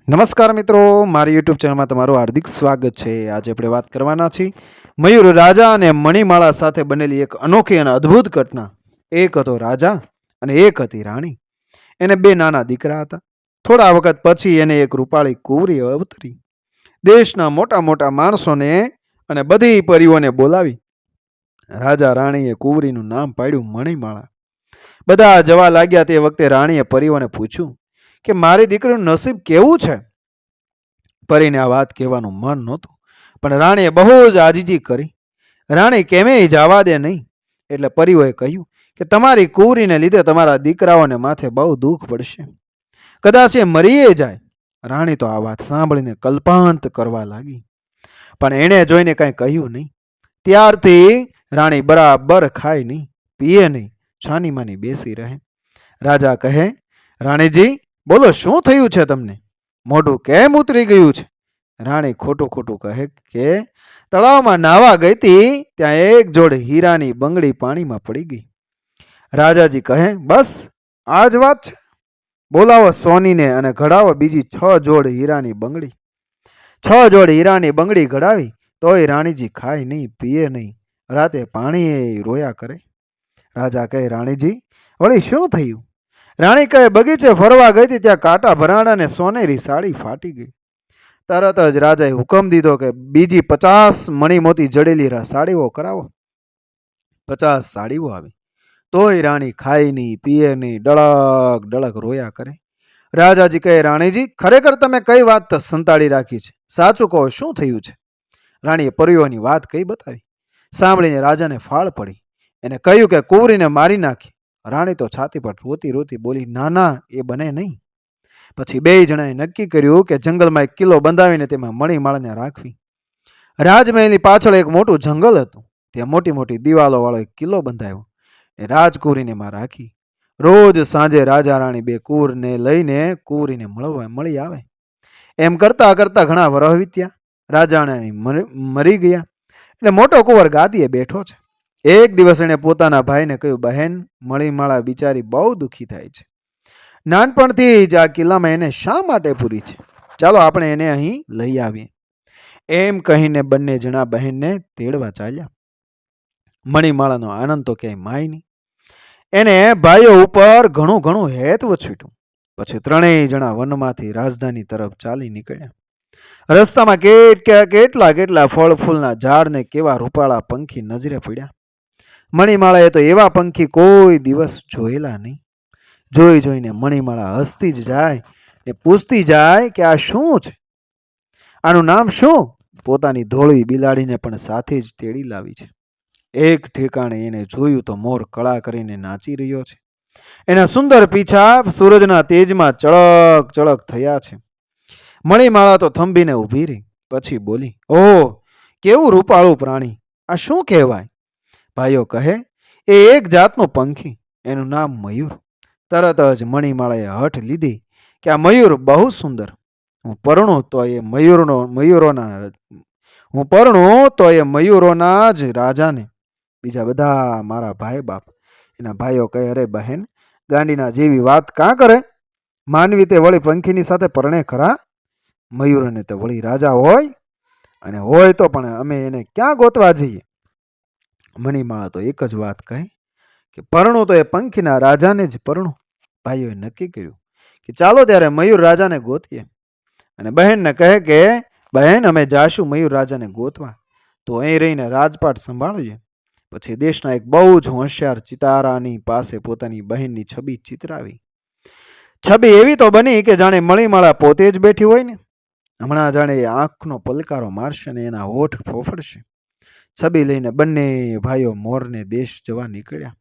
નમસ્કાર મિત્રો, મારી યુટ્યુબ ચેનલમાં તમારું હાર્દિક સ્વાગત છે. આજે આપણે વાત કરવાના છીએ મયુર રાજા અને મણિમાળા સાથે બનેલી એક અનોખી અને અદ્ભુત ઘટના. એક હતો રાજા અને એક હતી રાણી. એને બે નાના દીકરા હતા. થોડા વખત પછી એને એક રૂપાળી કુંવરી અવતરી. દેશના મોટા મોટા માણસોને અને બધી પરીઓને બોલાવી રાજા રાણીએ કુંવરીનું નામ પાડ્યું મણિમાળા. બધા જવા લાગ્યા તે વખતે રાણીએ પરીઓને પૂછ્યું કે મારી દીકરીનું નસીબ કેવું છે. પરીને આ વાત કહેવાનું મન નહોતું, પણ રાણીએ બહુ જ આજીજી કરી. રાણી કેમેય જવા દે નહીં, એટલે પરીઓએ કહ્યું કે તમારી કુંવરીને લીધે તમારા દીકરાઓને માથે બહુ દુઃખ પડશે. કદાચ એ મરીએ જાય. રાણી તો આ વાત સાંભળીને કલ્પાંત કરવા લાગી, પણ એણે જોઈને કાંઈ કહ્યું નહીં. ત્યારથી રાણી બરાબર ખાય નહીં, પીએ નહીં, છાની માની બેસી રહે. રાજા કહે, રાણીજી બોલો, શું થયું છે તમને? મોઢું કેમ ઉતરી ગયું છે? રાણી ખોટું ખોટું કહે કે તળાવમાં નાવા ગઈ હતી, ત્યાં એક જોડ હીરાની બંગડી પાણીમાં પડી ગઈ. રાજાજી કહે, બસ આ જ વાત છે? બોલાવો સોનીને અને ઘડાવો બીજી 6 જોડ હીરાની બંગડી. 6 જોડ હીરાની બંગડી ઘડાવી તોય રાણીજી ખાય નહીં, પીએ નહીં, રાતે પાણી રોયા કરે. રાજા કહે, રાણીજી વળી શું થયું? રાણી કહે, બગીચે ફરવા ગઈ હતી, ત્યાં કાંટા ભરાણા ને સોનેરી સાડી ફાટી ગઈ. તરત જ રાજાએ હુકમ દીધો કે બીજી 50 મણીમોતી જડેલી સાડીઓ કરાવો. 50 સાડીઓ આવી તોય રાણી ખાય નહીં, પીએ નહીં, ડળક ડળક રોયા કરે. રાજાજી કહે, રાણીજી ખરેખર તમે કઈ વાત સંતાડી રાખી છે? સાચું કહો, શું થયું છે? રાણીએ પરીઓની વાત કઈ બતાવી. સાંભળીને રાજાને ફાળ પડી. એને કહ્યું કે કુંવરીને મારી નાખી. રાણી તો છાતી પર રોતી રોતી બોલી, ના ના, એ બને નહીં. પછી બે જણાએ નક્કી કર્યું કે જંગલમાં એક કિલ્લો બંધાવીને તેમાં મણિમાળાને રાખવી. રાજમહેલની પાછળ એક મોટું જંગલ હતું. ત્યાં મોટી મોટી દિવાલો વાળો એક કિલ્લો બંધાયો ને રાજકુંવરીને એમાં રાખી. રોજ સાંજે રાજા રાણી બે કુંવરને લઈને કુંવરીને મળી આવે. એમ કરતા કરતા ઘણા વરહ વીત્યા. રાજા રાણી મરી ગયા એટલે મોટો કુંવર ગાદીએ બેઠો છે. એક દિવસ એણે પોતાના ભાઈને કહ્યું, બહેન, મણિમાળા બિચારી બહુ દુઃખી થાય છે. નાનપણથી જ આ કિલ્લામાં એને શા માટે પૂરી છે? ચાલો આપણે એને અહીં લઈ આવીએ. એમ કહીને બંને જણા બહેનને તેડવા ચાલ્યા. મણિમાળાનો આનંદ તો ક્યાંય માય નહીં. એને ભાઈઓ ઉપર ઘણું ઘણું હેતવ છૂટ્યું. પછી ત્રણેય જણા વનમાંથી રાજધાની તરફ ચાલી નીકળ્યા. રસ્તામાં કેટલા કેટલા ફળ ફૂલના ઝાડ ને કેવા રૂપાળા પંખી નજરે પડ્યા. મણિમાળાએ તો એવા પંખી કોઈ દિવસ જોયેલા નહીં. જોઈ જોઈને મણિમાળા હસતી જ જાય ને પૂછતી જાય કે આ શું છે? આનું નામ શું? પોતાની ધોળી બિલાડીને પણ સાથે જ તેડી લાવી છે. એક ઠેકાણે એને જોયું તો મોર કળા કરીને નાચી રહ્યો છે. એના સુંદર પીછા સૂરજના તેજમાં ચળક ચળક થયા છે. મણિમાળા તો થંભીને ઊભી રહી. પછી બોલી, ઓહ, કેવું રૂપાળું પ્રાણી! આ શું કહેવાય? ભાઈઓ કહે, એ એક જાતનું પંખી, એનું નામ મયુર. તરત જ મણિમાળાએ હઠ લીધી કે આ મયુર બહુ સુંદર. હું પરણું તો એ મયુરોના જ રાજાને. બીજા બધા મારા ભાઈ બાપ. એના ભાઈઓ કહે, અરે બહેન, ગાંડીના જેવી વાત કાં કરે? માનવી તે વળી પંખીની સાથે પરણે ખરા? મયુરને તો વળી રાજા હોય, અને હોય તો પણ અમે એને ક્યાં ગોતવા જઈએ? મણિમાળા તો એક જ વાત કહે કે પરણું તો એ પંખીના રાજાને જ પરણું. ભાઈઓએ નક્કી કર્યું કે ચાલો ત્યારે મયુર રાજાને ગોતીએ. અને બહેનને કહે કે બહેન, અમે જાશું મયુર રાજાને ગોતવા, તો અહીં રહીને રાજપાટ સંભાળીએ. પછી દેશના એક બહુ જ હોશિયાર ચિતારાની પાસે પોતાની બહેનની છબી ચિતરાવી. છબી એવી તો બની કે જાણે મણિમાળા પોતે જ બેઠી હોય ને. હમણાં જાણે એ આંખનો પલકારો મારશે ને એના હોઠ ફોફડશે. છબી લઈને બંને ભાઈઓ મોરને દેશ જવા નીકળ્યા.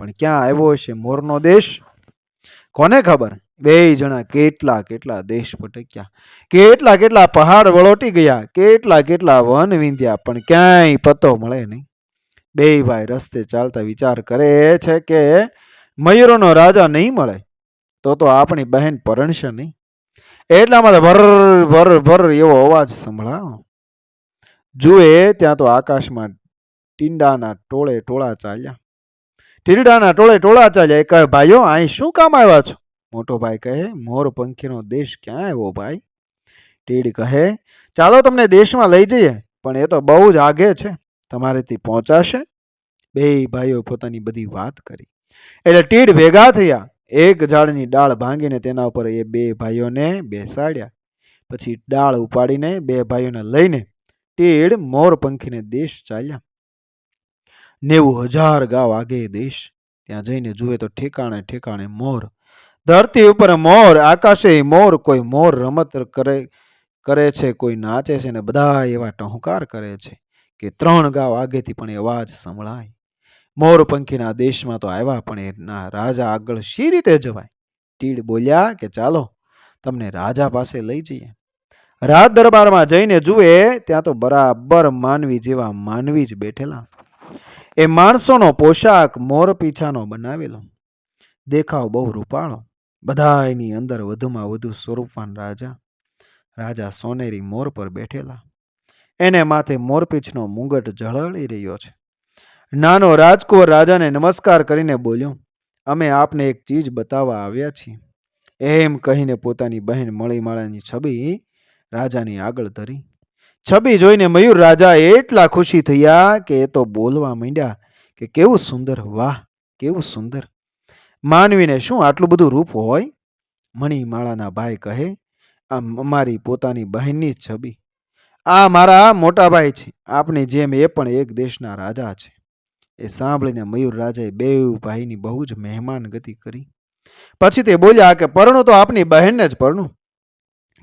પણ ક્યાં આવ્યો હશે મોરનો દેશ? કોને ખબર? બે જણા કેટલા કેટલા દેશ ભટક્યા, કેટલા કેટલા પહાડ વળોટી ગયા, કેટલા કેટલા વન વિંધ્યા, પણ ક્યાંય પત્તો મળે નહીં. બે ભાઈ રસ્તે ચાલતા વિચાર કરે છે કે મયુરોનો રાજા નહીં મળે તો આપણી બહેન પરણશે નહીં. એટલામાં ભર ભર ભર એવો અવાજ સંભળાયો. જુએ ત્યાં તો આકાશમાં ટીંડાના ટોળે ટોળા ચાલ્યા. ટીરડાના ટોળે ટોળા ચાલ્યા. એ કહે, ભાઈઓ અહીં શું કામ આવ્યા છો? મોટો ભાઈ કહે, મોર પંખીનો દેશ ક્યાં આવ્યો ભાઈ? ટીડ કહે, ચાલો તમને દેશમાં લઈ જઈએ, પણ એ તો બહુ જ આગે છે, તમારેથી પહોંચાશે? બેય ભાઈઓ પોતાની બધી વાત કરી. એટલે ટીડ ભેગા થયા, એક ઝાડની ડાળ ભાંગીને તેના ઉપર એ બે ભાઈઓને બેસાડ્યા. પછી ડાળ ઉપાડીને બે ભાઈઓને લઈને તીડ મોરપંખીને દેશ ચાલ્યા. 90,000 ગાવ આગે દેશ. ત્યાં જઈને જુએ તો ઠેકાણે ઠેકાણે મોર. ધરતી ઉપર મોર, આકાશે મોર. કોઈ મોર રમત કરે છે, કોઈ નાચે છે, ને બધા એવા ટહુકાર કરે છે કે 3 ગાવ આગેથી પણ અવાજ સંભળાય. મોરપંખીના દેશમાં તો આવ્યા, પણ એના રાજા આગળ શી રીતે જવાય? તીડ બોલ્યા કે ચાલો તમને રાજા પાસે લઈ જઈએ. રાજ દરબારમાં જઈને જુએ ત્યાં તો બરાબર માનવી જેવા માનવી જ બેઠેલા. એ માણસોનો પોશાક મોર પીછાનો બનાવેલો, દેખાવ બહુ રૂપાળો. બધા એની અંદર વધુમાં વધુ સ્વરૂપવાન રાજા. રાજા સોનેરી મોર પર બેઠેલા, એને માથે મોરપીંછનો મુંગટ ઝળહળી રહ્યો છે. નાનો રાજકુંવર રાજાને નમસ્કાર કરીને બોલ્યો, અમે આપને એક ચીજ બતાવવા આવ્યા છીએ. એમ કહીને પોતાની બહેન મણીમાળાની છબી રાજાની આગળ ધરી. છબી જોઈને મયુર રાજા એટલા ખુશી થયા કે એ તો બોલવા માંડ્યા કે કેવું સુંદર, વાહ કેવું સુંદર. માનવીને શું આટલું બધું રૂપ હોય? મણીમાળાના ભાઈ કહે, આ અમારી પોતાની બહેનની જ છબી. આ મારા મોટા ભાઈ છે, આપની જેમ એ પણ એક દેશના રાજા છે. એ સાંભળીને મયુર રાજાએ બેઉ ભાઈની બહુ જ મહેમાન ગતિ કરી. પછી તે બોલ્યા કે પરણું તો આપની બહેનને જ પરણું,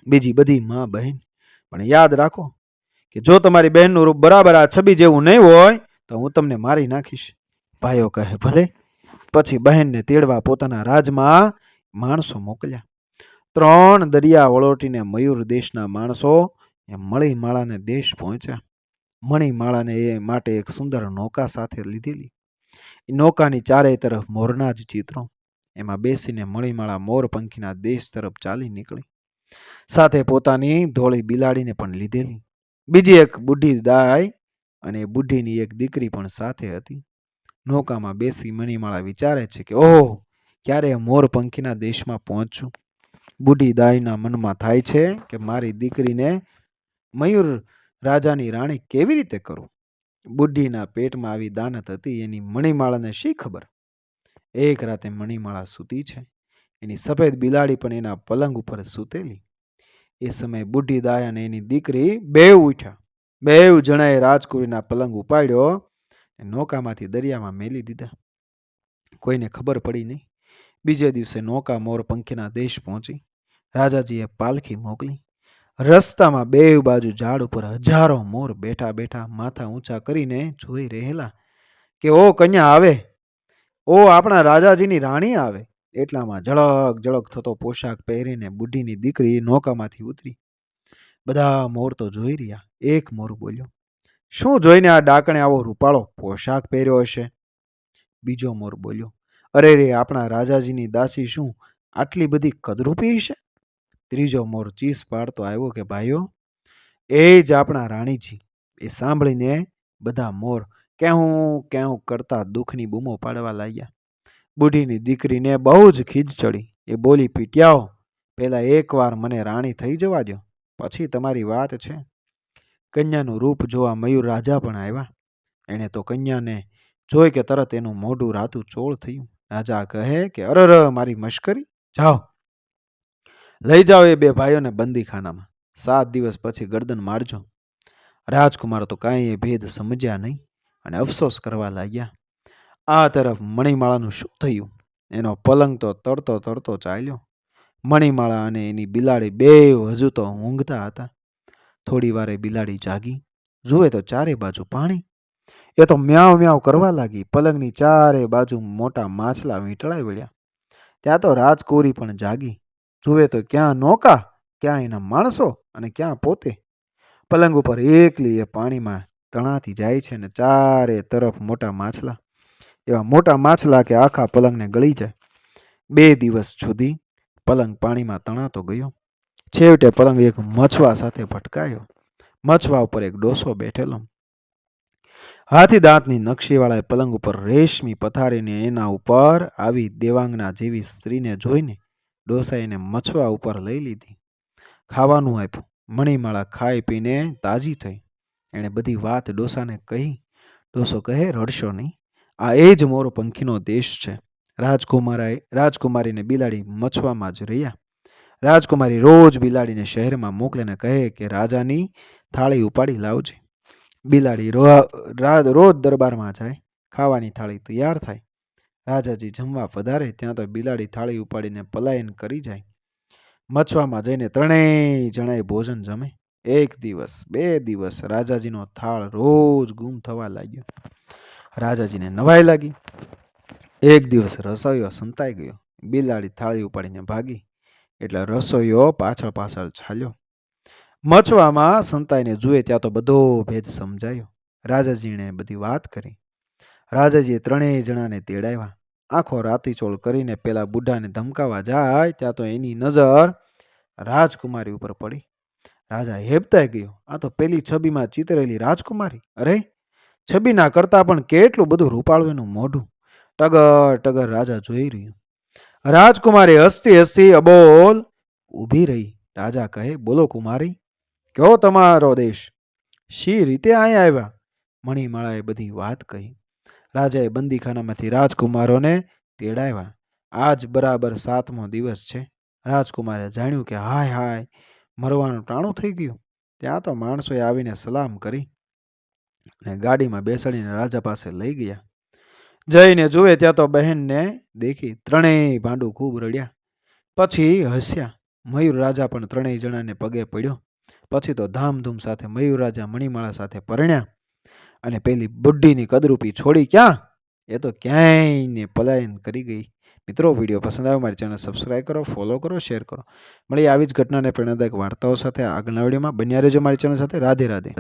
બીજી બધી માં બહેન. પણ યાદ રાખો કે જો તમારી બહેનનું રૂપ બરાબર આ છબી જેવું નહીં હોય તો હું તમને મારી નાખીશ. ભાઈઓ કહે ભલે. પછી બહેનને તેડવા પોતાના રાજમાં માણસો મોકલ્યા. 3 દરિયા વળોટીને મયુર દેશના માણસો એ મણીમાળાને દેશ પહોંચ્યા. મણીમાળાને એ માટે એક સુંદર નૌકા સાથે લીધેલી. એ નૌકાની ચારે તરફ મોરના જ ચિત્રો. એમાં બેસીને મણીમાળા મોરપંખીના દેશ તરફ ચાલી નીકળી. સાથે પોતાની ધોળી બિલાડીને પણ લીધેલી. બીજી એક બુઢી દાય અને બુઢીની એક દીકરી પણ સાથે હતી. નૌકામાં બેસી મણીમાળા વિચારે છે કે ઓહ, ક્યારે મોરપંખીના દેશમાં પહોંચું. બુઢી દાયના મનમાં થાય છે કે મારી દીકરીને મયુર રાજાની રાણી કેવી રીતે કરું. બુઢીના પેટમાં આવી દાનત હતી, એની મણીમાળાને શી ખબર. એક રાતે મણીમાળા સૂતી છે, એની સફેદ બિલાડી પણ એના પલંગ ઉપર સૂતેલી. એ સમયે બુઢી દાય અને એની દીકરી બેઉ ઉઠ્યા. બેઉ જણાએ રાજકુંવરીના પલંગ ઉપાડ્યો, નૌકામાંથી દરિયામાં મેલી દીધા. કોઈને ખબર પડી નહીં. બીજે દિવસે નૌકા મોરપંખીના દેશ પહોંચી. રાજાજીએ પાલખી મોકલી. રસ્તામાં બેઉ બાજુ ઝાડ ઉપર હજારો મોર બેઠા બેઠા માથા ઊંચા કરીને જોઈ રહેલા કે ઓ કન્યા આવે, ઓ આપણા રાજાજીની રાણી આવે. એટલામાં ઝળક ઝળક થતો પોશાક પહેરીને બુઢીની દીકરી નૌકામાંથી ઉતરી. બધા મોર તો જોઈ રહ્યા. એક મોર બોલ્યો, શું જોઈને આ ડાકણે આવો રૂપાળો પોશાક પહેર્યો હશે? બીજો મોર બોલ્યો, અરે રે, આપણા રાજાજીની દાસી શું આટલી બધી કદરૂપી હશે? ત્રીજો મોર ચીસ પાડતો આવ્યો કે ભાઈઓ, એ જ આપણા રાણીજી. એ સાંભળીને બધા મોર કેહું કેહું કરતા દુઃખની બૂમો પાડવા લાગ્યા. બુઢીની દીકરીને બહુ જ ખીજ ચડી. એ બોલી, પીટ્યાઓ, પહેલા એકવાર મને રાણી થઈ જવા દો, પછી તમારી વાત છે. કન્યાનું રૂપ જોવા મયુર રાજા પણ આવ્યા. એણે તો કન્યાને જોઈ કે તરત એનું મોઢું રાતું ચોળ થયું. રાજા કહે કે અરર, મારી મશ્કરી. જાઓ, લઈ જાઓ એ બે ભાઈઓને બંદીખાનામાં. 7 દિવસ પછી ગરદન મારજો. રાજકુમાર તો કાંઈ એ ભેદ સમજ્યા નહીં અને અફસોસ કરવા લાગ્યા. આ તરફ મણીમાળાનું શું થયું? એનો પલંગ તો તરતો તરતો ચાલ્યો. મણીમાળા અને એની બિલાડી બેઉ હજુ તો ઊંઘતા હતા. થોડી વારે બિલાડી જાગી. જુએ તો ચારે બાજુ પાણી. એ તો મ્યાઉ મ્યાઉ કરવા લાગી. પલંગની ચારે બાજુ મોટા માછલા વીંટળાઈ વળ્યા. ત્યાં તો રાજકુંવરી પણ જાગી. જુએ તો ક્યાં નૌકા, ક્યાં એના માણસો અને ક્યાં પોતે. પલંગ ઉપર એકલી એ પાણીમાં તણાતી જાય છે ને ચારે તરફ મોટા માછલા. એવા મોટા માછલા કે આખા પલંગને ગળી જાય. 2 દિવસ સુધી પલંગ પાણીમાં તણાતો ગયો. છેવટે પલંગ એક મછવા સાથે ભટકાયો. મછવા ઉપર એક ડોસો બેઠેલો. હાથી દાંતની નકશીવાળા પલંગ ઉપર રેશમી પથારીને એના ઉપર આવી દેવાંગના જેવી સ્ત્રીને જોઈને ડોસાએ એને મછવા ઉપર લઈ લીધી. ખાવાનું આપ્યું. મણિમાળા ખાઈ પીને તાજી થઈ. એણે બધી વાત ડોસાને કહી. ડોસો કહે, રડશો નહીં, આ એ જ મોરો પંખીનો દેશ છે. રાજકુમારીને બિલાડી મચવામાં જ રહ્યા. રાજકુમારી રોજ બિલાડીને શહેરમાં મોકલીને કહે કે રાજાની થાળી ઉપાડી લાવજે. બિલાડી રોજ દરબારમાં જાય, ખાવાની થાળી તૈયાર થાય. રાજાજી જમવા પધારે ત્યાં તો બિલાડી થાળી ઉપાડીને પલાયન કરી જાય. મચવામાં જઈને ત્રણેય જણાએ ભોજન જમે. એક દિવસ, 2 દિવસ રાજાજીનો થાળ રોજ ગુમ થવા લાગ્યો. રાજાજીને નવાઈ લાગી. એક દિવસ રસોઈયો સંતાઈ ગયો. બિલાડી થાળી ઉપાડીને ભાગી એટલે રસોઈયો પાછળ ચાલ્યો. મચવામાં સંતાઈને જુએ ત્યાં તો બધો ભેદ સમજાયો. રાજાજીને બધી વાત કરી. રાજાજીએ ત્રણેય જણાને તેડાવ્યા. આંખો રાતીચોળ કરીને પેલા બુઢાને ધમકાવા જાય ત્યાં તો એની નજર રાજકુમારી ઉપર પડી. રાજા હેબતાઈ ગયો. આ તો પેલી છબીમાં ચિતરેલી રાજકુમારી. અરે, છબીના કરતા પણ કેટલું બધું રૂપાળું એનું મોઢું. ટગર ટગર રાજા જોઈ રહ્યું. રાજકુમારી હસતી હસતી અબોલ ઊભી રહી. રાજા કહે, બોલો કુમારી, કયો તમારો દેશ? શી રીતે અહીંયા આવ્યા? મણિમાળાએ બધી વાત કહી. રાજાએ બંદીખાનામાંથી રાજકુમારોને તેડાવ્યા. આજ બરાબર 7મો દિવસ છે. રાજકુમારે જાણ્યું કે હાય હાય, મરવાનું ટાણું થઈ ગયું. ત્યાં તો માણસોએ આવીને સલામ કરી અને ગાડીમાં બેસાડીને રાજા પાસે લઈ ગયા. જઈને જુએ ત્યાં તો બહેનને દેખી. ત્રણેય ભાંડું ખૂબ રડ્યા. પછી હસ્યા. મયુર રાજા પણ ત્રણેય જણાને પગે પડ્યો. પછી તો ધામધૂમ સાથે મયુર રાજા મણિમાળા સાથે પરણ્યા અને પેલી બુઢીની કદરૂપી છોડી ક્યાં, એ તો ક્યાંય ને પલાયન કરી ગઈ. મિત્રો, વિડીયો પસંદ આવ્યો મારી ચેનલ સબસ્ક્રાઈબ કરો, ફોલો કરો, શેર કરો. મળીએ આવી જ ઘટનાને પ્રેરણાદાયક વાર્તાઓ સાથે આગળના વિડીયોમાં. બન્યા રહેજો મારી ચેનલ સાથે. રાધે રાધે.